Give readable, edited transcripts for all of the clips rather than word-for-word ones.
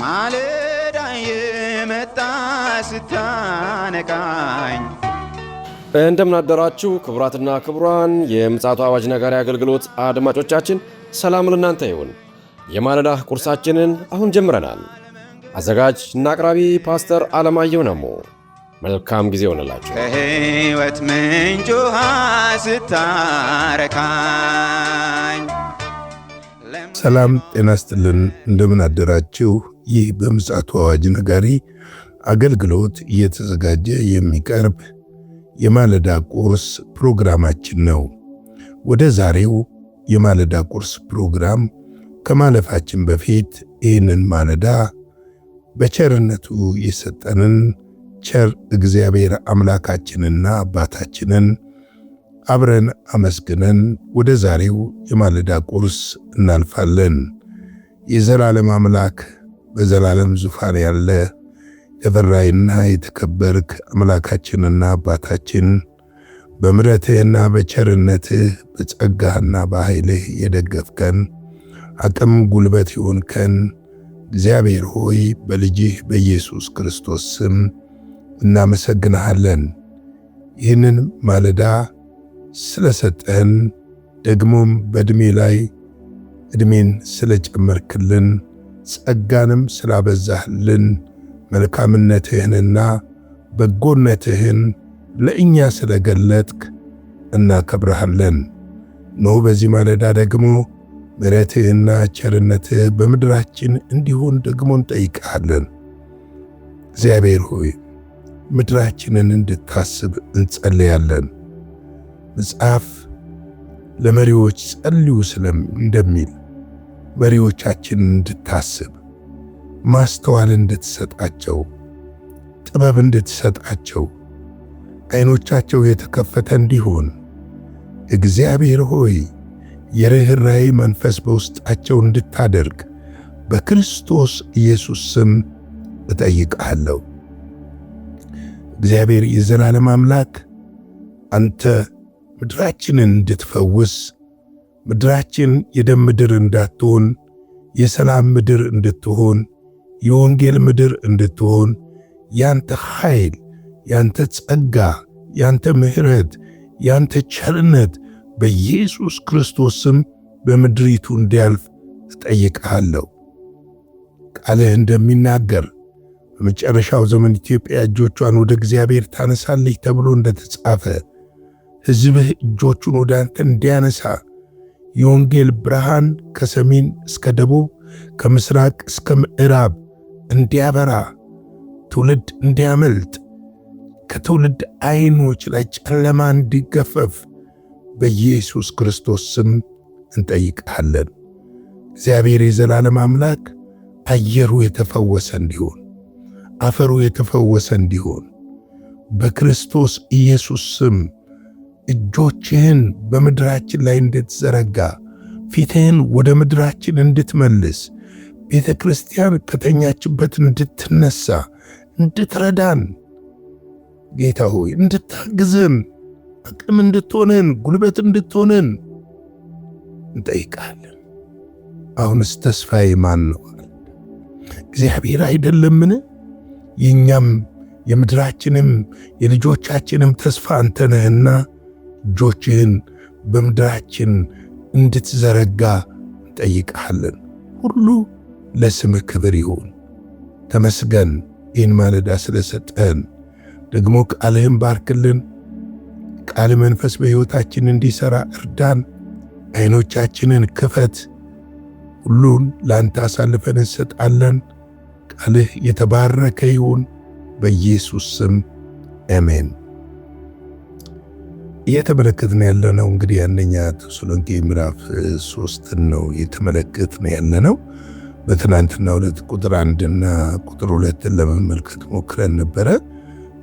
ማለዳ የመጣ ስታነቃኝ እንደምን አደራችሁ ክቡራትና ክቡራን የምፅዓቱ አዋጅ ነጋሪ አገልግሎት አድማጮቻችን፣ ሰላም ለእናንተ ይሁን። የማለዳ ቁርሳችንን አሁን ጀምረናል። አዘጋጅ እና አቅራቢ ፓስተር አለማየሁ ነሞ። መልካም ጊዜ ሆነላችሁ። ከሕይወት ምንጭ ውሃ ስታረካኝ ሰላም ጤና ይስጥልን። እንደምን አደራችሁ። ይህ በምፅዓቱ አዋጅ ነጋሪ አገልግሎት እየተዘጋጀ የሚቀርብ የማለዳ ቁርስ ፕሮግራማችን ነው። ወደ ዛሬው የማለዳ ቁርስ ፕሮግራም ከማለፋችን በፊት ይህንን ማለዳ በቸርነቱ የሰጠንን ቸር እግዚአብሔር አምላካችንና አባታችንን አብረን አመስግነን ወደ ዛሬው የማለዳ ቁርስ እናልፋለን። የዘላለም አምላክ በዘላለም ዙፋን ያለ የተፈራይና የተከበርክ አምላካችንና አባታችን በምሕረትህና በቸርነትህ በጸጋህና በኃይልህ የደገፍከን አቅም ጉልበት ይሆንከን እግዚአብሔር ሆይ በልጅህ በኢየሱስ ክርስቶስ ስም እናመሰግንሃለን። ይህንን ማለዳ ስለሰጠን ደግሞም በዕድሜ ላይ ዕድሜን ስለጨመርክልን ጸጋንም ስላበዛህልን መልካምነትህንና በጎነትህን ለእኛ ስለገለጥክ እናከብረሃለን። ኖ በዚህ ማለዳ ደግሞ ምሕረትህና ቸርነትህ በምድራችን እንዲሆን ደግሞ እንጠይቅሃለን። እግዚአብሔር ሆይ ምድራችንን እንድታስብ እንጸልያለን። መጽሐፍ ለመሪዎች ጸልዩ እንደሚል መሪዎቻችንን እንድታስብ፣ ማስተዋል እንድትሰጣቸው፣ ጥበብ እንድትሰጣቸው፣ ዓይኖቻቸው የተከፈተ እንዲሆን እግዚአብሔር ሆይ የርኅራኄ መንፈስ በውስጣቸው እንድታደርግ በክርስቶስ ኢየሱስ ስም እጠይቅሃለሁ። እግዚአብሔር የዘላለም አምላክ አንተ ምድራችንን እንድትፈውስ፣ ምድራችን የደም ምድር እንዳትሆን የሰላም ምድር እንድትሆን፣ የወንጌል ምድር እንድትሆን ያንተ ኃይል፣ ያንተ ጸጋ፣ ያንተ ምሕረት፣ ያንተ ቸርነት በኢየሱስ ክርስቶስ ስም በምድሪቱ እንዲያልፍ እጠይቅሃለሁ። ቃልህ እንደሚናገር በመጨረሻው ዘመን ኢትዮጵያ እጆቿን ወደ እግዚአብሔር ታነሳለች ተብሎ እንደተጻፈ ሕዝብህ እጆቹን ወደ አንተ እንዲያነሳ የወንጌል ብርሃን ከሰሜን እስከ ደቡብ ከምስራቅ እስከ ምዕራብ እንዲያበራ ትውልድ እንዲያመልጥ ከትውልድ ዓይኖች ላይ ጨለማ እንዲገፈፍ በኢየሱስ ክርስቶስ ስም እንጠይቅሃለን። እግዚአብሔር የዘላለም አምላክ አየሩ የተፈወሰ እንዲሆን፣ አፈሩ የተፈወሰ እንዲሆን በክርስቶስ ኢየሱስ ስም እጆችህን በምድራችን ላይ እንድትዘረጋ፣ ፊትህን ወደ ምድራችን እንድትመልስ፣ ቤተ ክርስቲያን ከተኛችበት እንድትነሳ፣ እንድትረዳን ጌታ ሆይ እንድታግዘን፣ አቅም እንድትሆነን፣ ጉልበት እንድትሆነን እንጠይቃለን። አሁንስ ተስፋዬ ማን ነው? እግዚአብሔር አይደለምን? የእኛም የምድራችንም የልጆቻችንም ተስፋ አንተ ነህና እጆችህን በምድራችን እንድትዘረጋ እንጠይቅሃለን። ሁሉ ለስምህ ክብር ይሁን። ተመስገን። ይህን ማለዳ ስለሰጠን ደግሞ ቃልህን ባርክልን። ቃል መንፈስ በሕይወታችን እንዲሠራ እርዳን። ዓይኖቻችንን ክፈት። ሁሉን ለአንተ አሳልፈን እንሰጣለን። ቃልህ የተባረከ ይሁን በኢየሱስ ስም አሜን። እየተመለከትን ያለነው እንግዲህ አንደኛ ተሰሎንቄ ምዕራፍ 3 ነው እየተመለከትን ያለነው። በትናንትናው ዕለት ቁጥር 1 እና ቁጥር 2 ለመመልከት ሞክረን ነበረ።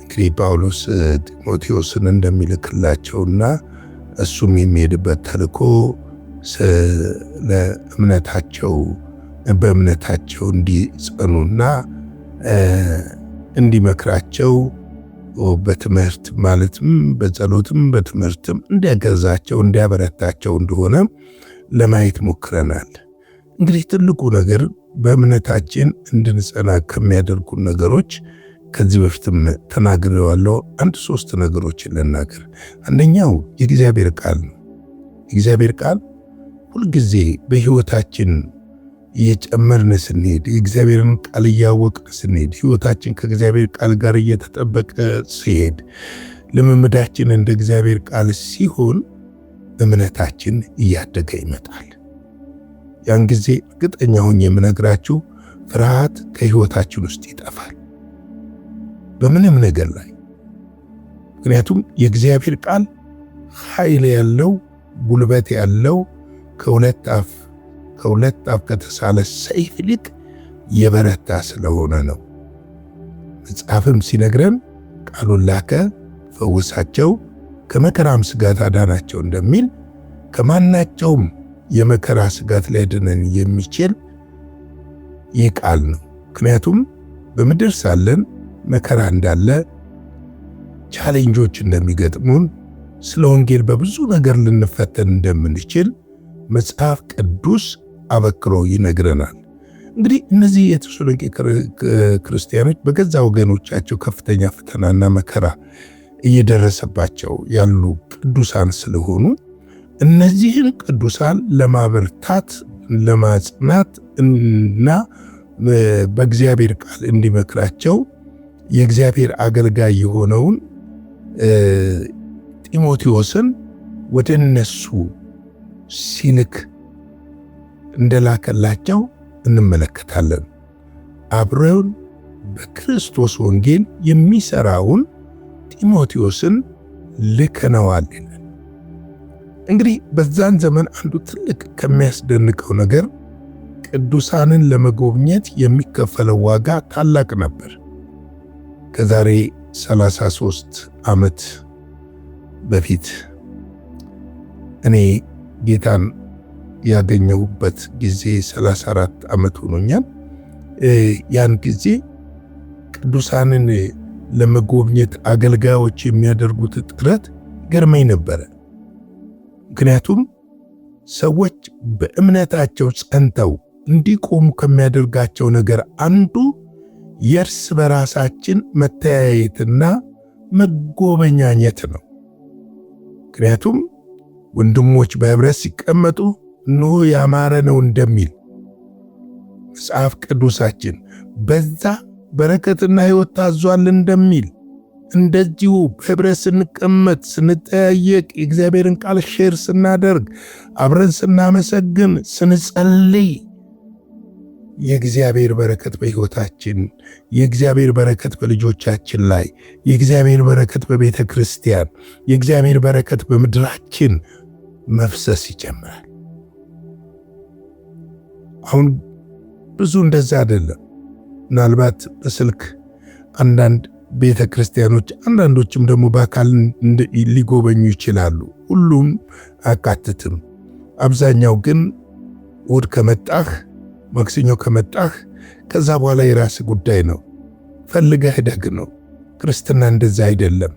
እንግዲህ ጳውሎስ ጢሞቴዎስን እንደሚልክላቸውና እሱም የሚሄድበት ተልእኮ ስለ በእምነታቸው እንዲጸኑና እንዲመክራቸው በትምህርት ማለትም በጸሎትም በትምህርትም እንዲያገዛቸው እንዲያበረታቸው እንደሆነ ለማየት ሞክረናል። እንግዲህ ትልቁ ነገር በእምነታችን እንድንጸና ከሚያደርጉ ነገሮች ከዚህ በፊትም ተናግሬዋለሁ። 3 ነገሮችን ልናገር። አንደኛው የእግዚአብሔር ቃል ነው። የእግዚአብሔር ቃል ሁልጊዜ በሕይወታችን እየጨመርን ስንሄድ፣ የእግዚአብሔርን ቃል እያወቅን ስንሄድ፣ ሕይወታችን ከእግዚአብሔር ቃል ጋር እየተጠበቀ ሲሄድ፣ ልምምዳችን እንደ እግዚአብሔር ቃል ሲሆን እምነታችን እያደገ ይመጣል። ያን ጊዜ እርግጠኛ ሆኜ የምነግራችሁ ፍርሃት ከሕይወታችን ውስጥ ይጠፋል በምንም ነገር ላይ። ምክንያቱም የእግዚአብሔር ቃል ኃይል ያለው ጉልበት ያለው ከሁለት አፍ ከተሳለ ሰይፍ ይልቅ የበረታ ስለሆነ ነው። መጽሐፍም ሲነግረን ቃሉን ላከ፣ ፈወሳቸው፣ ከመከራም ስጋት አዳናቸው እንደሚል ከማናቸውም የመከራ ስጋት ሊያድነን የሚችል ይህ ቃል ነው። ምክንያቱም በምድር ሳለን መከራ እንዳለ፣ ቻሌንጆች እንደሚገጥሙን፣ ስለ ወንጌል በብዙ ነገር ልንፈተን እንደምንችል መጽሐፍ ቅዱስ አበክሮ ይነግረናል። እንግዲህ እነዚህ የተሰሎንቄ ክርስቲያኖች በገዛ ወገኖቻቸው ከፍተኛ ፈተናና መከራ እየደረሰባቸው ያሉ ቅዱሳን ስለሆኑ እነዚህን ቅዱሳን ለማበርታት፣ ለማጽናት እና በእግዚአብሔር ቃል እንዲመክራቸው የእግዚአብሔር አገልጋይ የሆነውን ጢሞቴዎስን ወደ እነሱ ሲልክ እንደላከላቸው እንመለከታለን። አብረውን በክርስቶስ ወንጌል የሚሰራውን ጢሞቴዎስን ልከነዋል። እንግዲህ በዛን ዘመን አንዱ ትልቅ ከሚያስደንቀው ነገር ቅዱሳንን ለመጎብኘት የሚከፈለው ዋጋ ታላቅ ነበር። ከዛሬ 33 ዓመት በፊት እኔ ጌታን ያገኘሁበት ጊዜ 34 ዓመት ሆኖኛል። ያን ጊዜ ቅዱሳንን ለመጎብኘት አገልጋዮች የሚያደርጉት ጥረት ገርመኝ ነበረ። ምክንያቱም ሰዎች በእምነታቸው ጸንተው እንዲቆሙ ከሚያደርጋቸው ነገር አንዱ የእርስ በራሳችን መተያየትና መጎበኛኘት ነው። ምክንያቱም ወንድሞች በህብረት ሲቀመጡ እነሆ ያማረ ነው እንደሚል መጽሐፍ ቅዱሳችን በዛ በረከትና ሕይወት ታዟል እንደሚል እንደዚሁ በህብረት ስንቀመጥ፣ ስንጠያየቅ፣ የእግዚአብሔርን ቃል ሼር ስናደርግ፣ አብረን ስናመሰግን፣ ስንጸልይ የእግዚአብሔር በረከት በሕይወታችን፣ የእግዚአብሔር በረከት በልጆቻችን ላይ፣ የእግዚአብሔር በረከት በቤተ ክርስቲያን፣ የእግዚአብሔር በረከት በምድራችን መፍሰስ ይጀምራል። አሁን ብዙ እንደዛ አይደለም። ምናልባት በስልክ አንዳንድ ቤተ ክርስቲያኖች፣ አንዳንዶችም ደግሞ በአካል ሊጎበኙ ይችላሉ። ሁሉም አካትትም። አብዛኛው ግን እሑድ ከመጣህ፣ ማክሰኞ ከመጣህ ከዛ በኋላ የራስ ጉዳይ ነው፣ ፈልገህ ደግ ነው። ክርስትና እንደዛ አይደለም።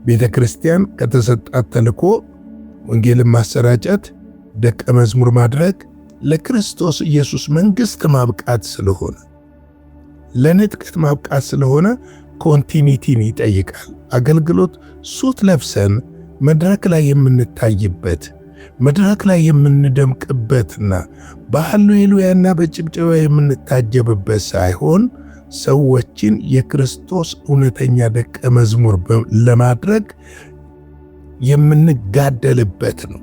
ቤተ ክርስቲያን ከተሰጣት ተልኮ ወንጌልን ማሰራጨት፣ ደቀ መዝሙር ማድረግ፣ ለክርስቶስ ኢየሱስ መንግሥት ማብቃት ስለሆነ፣ ለንጥቀት ማብቃት ስለሆነ ኮንቲኒቲን ይጠይቃል። አገልግሎት ሱት ለብሰን መድረክ ላይ የምንታይበት፣ መድረክ ላይ የምንደምቅበትና በሃሌሉያና በጭብጨባ የምንታጀብበት ሳይሆን ሰዎችን የክርስቶስ እውነተኛ ደቀ መዝሙር ለማድረግ የምንጋደልበት ነው።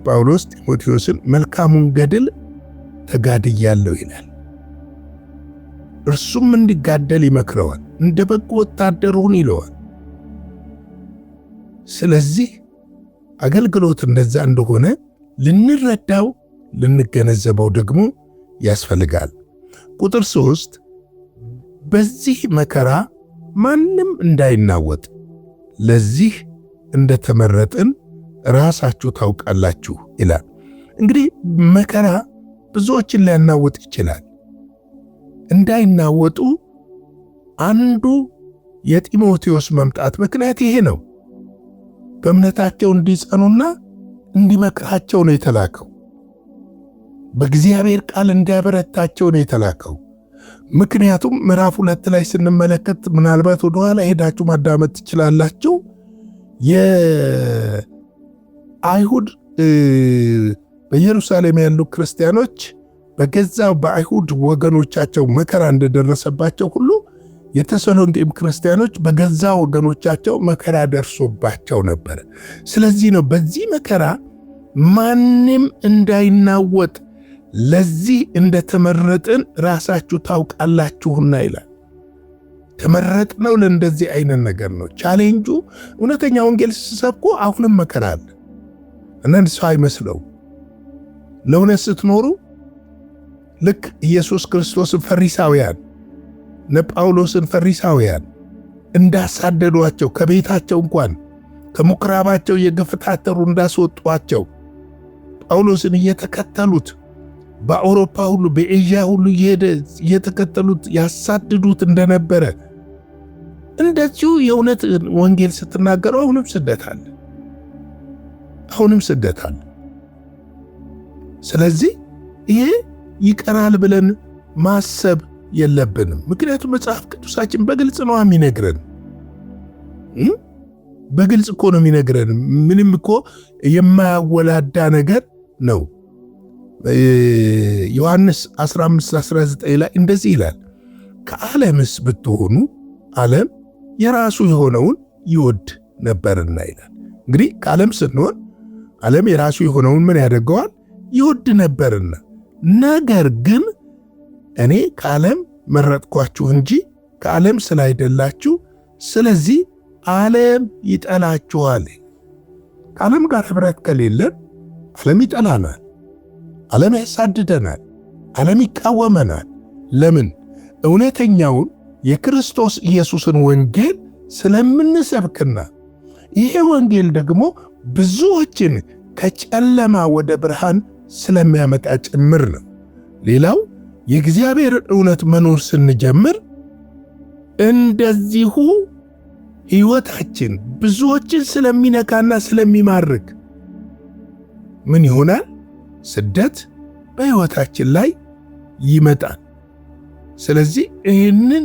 ጳውሎስ ጢሞቴዎስን መልካሙን ገድል ተጋድያለሁ ይላል። እርሱም እንዲጋደል ይመክረዋል፣ እንደ በጎ ወታደር ሁን ይለዋል። ስለዚህ አገልግሎት እንደዛ እንደሆነ ልንረዳው፣ ልንገነዘበው ደግሞ ያስፈልጋል። ቁጥር 3 በዚህ መከራ ማንም እንዳይናወጥ ለዚህ እንደተመረጥን ራሳችሁ ታውቃላችሁ ይላል። እንግዲህ መከራ ብዙዎችን ሊያናውጥ ይችላል። እንዳይናወጡ አንዱ የጢሞቴዎስ መምጣት ምክንያት ይሄ ነው። በእምነታቸው እንዲጸኑና እንዲመክራቸው ነው የተላከው። በእግዚአብሔር ቃል እንዲያበረታቸው ነው የተላከው። ምክንያቱም ምዕራፍ 2 ላይ ስንመለከት ምናልባት ወደኋላ ሄዳችሁ ማዳመጥ ትችላላችሁ። የአይሁድ በኢየሩሳሌም ያሉ ክርስቲያኖች በገዛው በአይሁድ ወገኖቻቸው መከራ እንደደረሰባቸው ሁሉ የተሰሎንቄም ክርስቲያኖች በገዛ ወገኖቻቸው መከራ ደርሶባቸው ነበር። ስለዚህ ነው በዚህ መከራ ማንም እንዳይናወጥ ለዚህ እንደተመረጥን ራሳችሁ ታውቃላችሁና ይላል። ተመረጥነው ለእንደዚህ አይነት ነገር ነው። ቻሌንጁ እውነተኛ ወንጌል ሲሰብኩ አሁንም መከራ አለ። አንዳንድ ሰው አይመስለው ለእውነት ስትኖሩ ልክ ኢየሱስ ክርስቶስን ፈሪሳውያን ጳውሎስን ፈሪሳውያን እንዳሳደዷቸው ከቤታቸው እንኳን ከምኩራባቸው የገፈታተሩ እንዳስወጧቸው ጳውሎስን እየተከተሉት በአውሮፓ ሁሉ በኤዥያ ሁሉ እየተከተሉት ያሳድዱት እንደነበረ እንደዚሁ የእውነት ወንጌል ስትናገሩ አሁንም ስደት አለ። ስለዚህ ይሄ ይቀራል ብለን ማሰብ የለብንም። ምክንያቱም መጽሐፍ ቅዱሳችን በግልጽ ነው የሚነግረን። በግልጽ እኮ ነው የሚነግረን። ምንም እኮ የማያወላዳ ነገር ነው። ዮሐንስ 15:19 ላይ እንደዚህ ይላል፣ ከዓለምስ ብትሆኑ ዓለም የራሱ የሆነውን ይወድ ነበርና ይላል። እንግዲህ ከዓለም ስንሆን ዓለም የራሱ የሆነውን ምን ያደርገዋል? ይወድ ነበርና። ነገር ግን እኔ ከዓለም መረጥኳችሁ እንጂ ከዓለም ስላይደላችሁ፣ ስለዚህ ዓለም ይጠላችኋል። ከዓለም ጋር ኅብረት ከሌለን ዓለም ይጠላናል፣ ዓለም ያሳድደናል፣ ዓለም ይቃወመናል። ለምን? እውነተኛውን የክርስቶስ ኢየሱስን ወንጌል ስለምንሰብክና ይሄ ወንጌል ደግሞ ብዙዎችን ከጨለማ ወደ ብርሃን ስለሚያመጣ ጭምር ነው። ሌላው የእግዚአብሔር እውነት መኖር ስንጀምር እንደዚሁ ሕይወታችን ብዙዎችን ስለሚነካና ስለሚማርክ ምን ይሆናል? ስደት በሕይወታችን ላይ ይመጣል። ስለዚህ ይህንን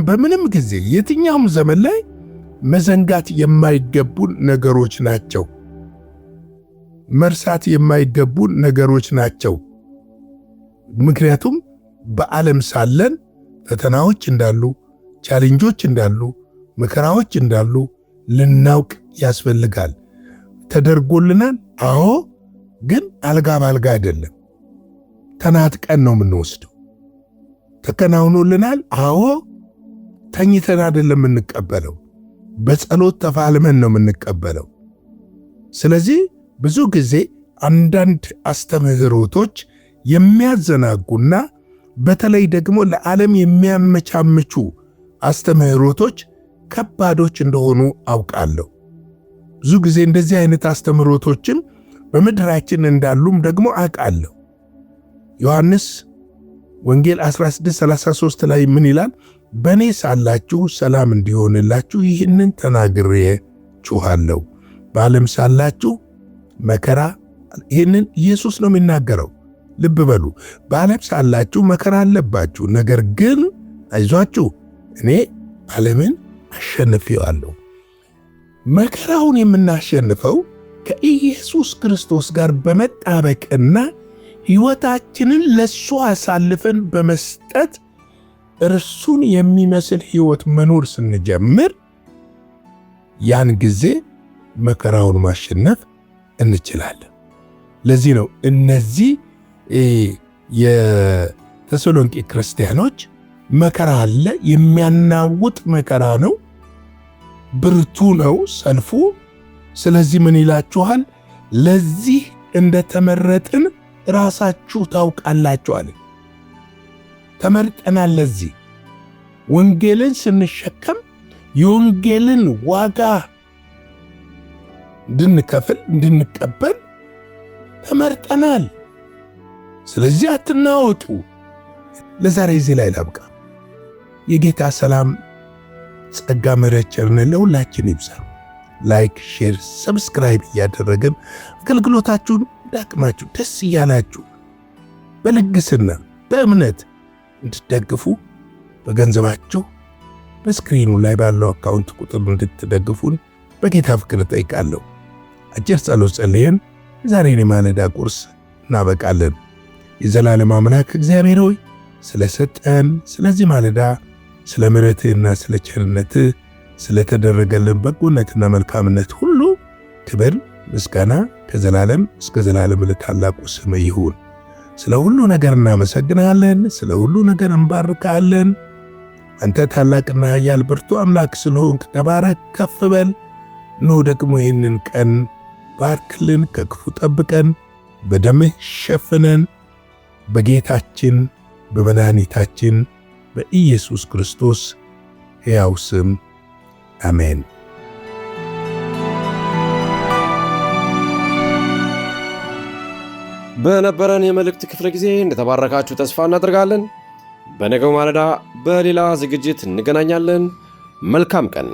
በምንም ጊዜ የትኛውም ዘመን ላይ መዘንጋት የማይገቡን ነገሮች ናቸው። መርሳት የማይገቡን ነገሮች ናቸው። ምክንያቱም በዓለም ሳለን ፈተናዎች እንዳሉ፣ ቻሌንጆች እንዳሉ፣ መከራዎች እንዳሉ ልናውቅ ያስፈልጋል። ተደርጎልናል። አዎ፣ ግን አልጋ ባልጋ አይደለም። ተናጥቀን ነው የምንወስደው። ተከናውኖልናል። አዎ፣ ተኝተን አይደለም የምንቀበለው። በጸሎት ተፋልመን ነው የምንቀበለው። ስለዚህ ብዙ ጊዜ አንዳንድ አስተምህሮቶች የሚያዘናጉና በተለይ ደግሞ ለዓለም የሚያመቻምቹ አስተምህሮቶች ከባዶች እንደሆኑ አውቃለሁ። ብዙ ጊዜ እንደዚህ አይነት አስተምህሮቶችን በምድራችን እንዳሉም ደግሞ አውቃለሁ። ዮሐንስ ወንጌል 16:33 ላይ ምን ይላል? በእኔ ሳላችሁ ሰላም እንዲሆንላችሁ ይህንን ተናግሬያችኋለሁ፣ በዓለም ሳላችሁ መከራ። ይህንን ኢየሱስ ነው የሚናገረው። ልብ በሉ፣ በዓለም ሳላችሁ መከራ አለባችሁ፣ ነገር ግን አይዟችሁ እኔ ዓለምን አሸንፌዋለሁ። መከራውን የምናሸንፈው ከኢየሱስ ክርስቶስ ጋር በመጣበቅና ሕይወታችንን ለሱ አሳልፈን በመስጠት እርሱን የሚመስል ሕይወት መኖር ስንጀምር ያን ጊዜ መከራውን ማሸነፍ እንችላለን። ለዚህ ነው እነዚህ የተሰሎንቄ ክርስቲያኖች መከራ አለ፣ የሚያናውጥ መከራ ነው፣ ብርቱ ነው ሰልፉ። ስለዚህ ምን ይላችኋል? ለዚህ እንደተመረጥን ራሳችሁ ታውቃላችኋል። ተመርጠናል። ለዚህ ወንጌልን ስንሸከም የወንጌልን ዋጋ እንድንከፍል እንድንቀበል ተመርጠናል። ስለዚህ አትናወጡ። ለዛሬ እዚህ ላይ ላብቃ። የጌታ ሰላም ጸጋ፣ ምሕረት፣ ቸርነት ለሁላችን ይብዛ። ላይክ፣ ሼር፣ ሰብስክራይብ እያደረግን አገልግሎታችሁን ዳቅማችሁ ደስ እያላችሁ በልግስና በእምነት እንድትደግፉ በገንዘባችሁ በስክሪኑ ላይ ባለው አካውንት ቁጥር እንድትደግፉን በጌታ ፍቅር እጠይቃለሁ። አጭር ጸሎት ጸልየን ዛሬን የማለዳ ቁርስ እናበቃለን። የዘላለም አምላክ እግዚአብሔር ሆይ ስለሰጠን ስለዚህ ማለዳ ስለ ምሕረትህና ስለ ቸርነትህ ስለተደረገልን በጎነትና መልካምነት ሁሉ ክብር ምስጋና ከዘላለም እስከ ዘላለም ለታላቁ ስምህ ይሁን። ስለ ሁሉ ነገር እናመሰግናለን። ስለ ሁሉ ነገር እንባርካለን። አንተ ታላቅና ኃያል ብርቱ አምላክ ስለሆንክ ተባረክ፣ ከፍ በል። ኖ ደግሞ ይህንን ቀን ባርክልን፣ ከክፉ ጠብቀን፣ በደምህ ሸፍነን፣ በጌታችን በመድኃኒታችን በኢየሱስ ክርስቶስ ሕያው ስም አሜን። በነበረን የመልእክት ክፍለ ጊዜ እንደተባረካችሁ ተስፋ እናደርጋለን። በነገው ማለዳ በሌላ ዝግጅት እንገናኛለን። መልካም ቀን።